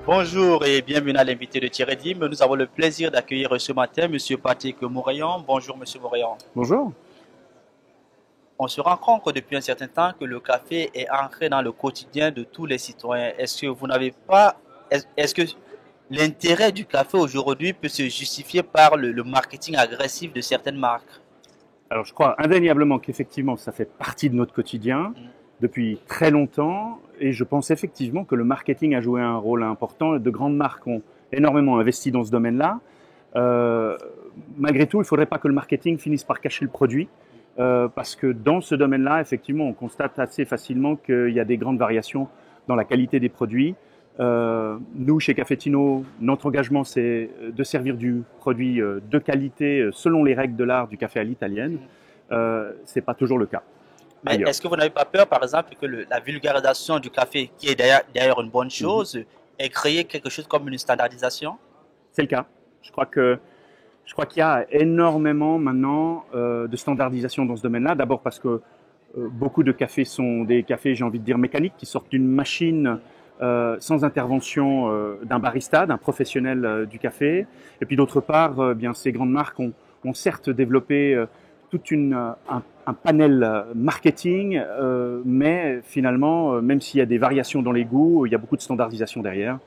Bonjour et bienvenue à l'invité de Thierry Dim. Nous avons le plaisir d'accueillir ce matin Monsieur Patrick Mouraillon. Bonjour Monsieur Mouraillon. Bonjour. On se rend compte depuis un certain temps que le café est ancré dans le quotidien de tous les citoyens. Est-ce que vous n'avez pas, est-ce que l'intérêt du café aujourd'hui peut se justifier par le marketing agressif de certaines marques? Alors je crois indéniablement qu'effectivement ça fait partie de notre quotidien depuis très longtemps et je pense effectivement que le marketing a joué un rôle important. De grandes marques ont énormément investi dans ce domaine-là. Euh, Malgré tout, il ne faudrait pas que le marketing finisse par cacher le produit parce que dans ce domaine-là, effectivement, on constate assez facilement qu'il y a des grandes variations dans la qualité des produits. Nous, chez Cafetino, notre engagement, c'est de servir du produit de qualité selon les règles de l'art du café à l'italienne. Ce n'est pas toujours le cas Mais ailleurs. est-ce que vous n'avez pas peur, par exemple, que la vulgarisation du café, qui est d'ailleurs une bonne chose, ait créé quelque chose comme une standardisation? C'est le cas. Je crois qu'il y a énormément maintenant de standardisation dans ce domaine-là. D'abord parce que beaucoup de cafés sont des cafés, j'ai envie de dire, mécaniques, qui sortent d'une machine sans intervention d'un barista, d'un professionnel du café. Et puis d'autre part, bien ces grandes marques ont certes développé un panel marketing, mais finalement, même s'il y a des variations dans les goûts, il y a beaucoup de standardisation derrière.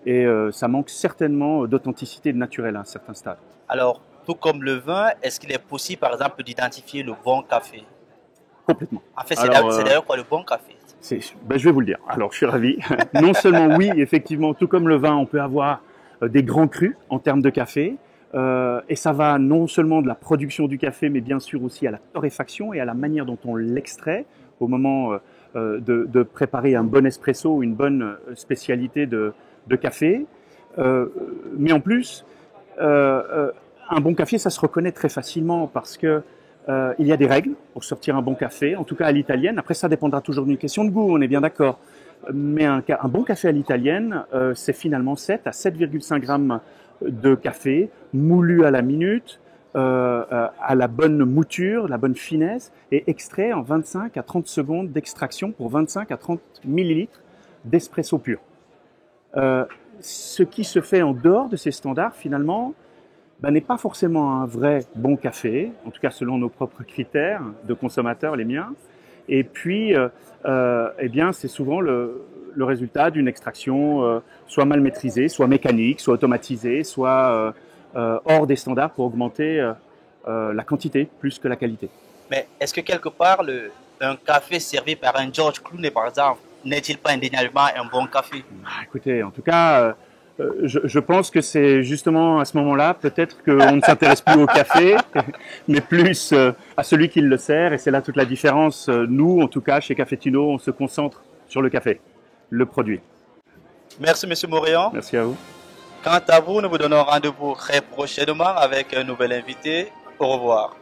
Et ça manque certainement d'authenticité et de naturel à un certain stade. Alors, tout comme le vin, est-ce qu'il est possible, par exemple, d'identifier le bon café? Complètement. En fait, Alors, c'est d'ailleurs quoi le bon café? je vais vous le dire. Alors, je suis ravi. Non seulement oui, effectivement, tout comme le vin, on peut avoir des grands crus en termes de café. Et ça va non seulement de la production du café, mais bien sûr aussi à la torréfaction et à la manière dont on l'extrait au moment de préparer un bon espresso ou une bonne spécialité de café. Mais en plus, un bon café, ça se reconnaît très facilement parce que il y a des règles pour sortir un bon café, en tout cas à l'italienne. Après, ça dépendra toujours d'une question de goût, on est bien d'accord. Mais un bon café à l'italienne, c'est finalement 7 à 7,5 grammes de café, moulu à la minute, à la bonne mouture, la bonne finesse, et extrait en 25 à 30 secondes d'extraction pour 25 à 30 millilitres d'espresso pur. Ce qui se fait en dehors de ces standards, finalement, n'est pas forcément un vrai bon café, en tout cas selon nos propres critères de consommateurs, les miens. Et puis, eh bien, c'est souvent le résultat d'une extraction soit mal maîtrisée, soit mécanique, soit automatisée, soit hors des standards pour augmenter la quantité plus que la qualité. Mais est-ce que quelque part, un café servi par un George Clooney, par exemple, n'est-il pas indéniablement un bon café? Écoutez, en tout cas, je pense que c'est justement à ce moment-là, peut-être qu'on ne s'intéresse plus au café, mais plus à celui qui le sert. Et c'est là toute la différence. Nous, en tout cas, chez Cafetino, on se concentre sur le café, le produit. Merci, Monsieur Moréon. Merci à vous. Quant à vous, nous vous donnons rendez-vous très prochainement avec un nouvel invité. Au revoir.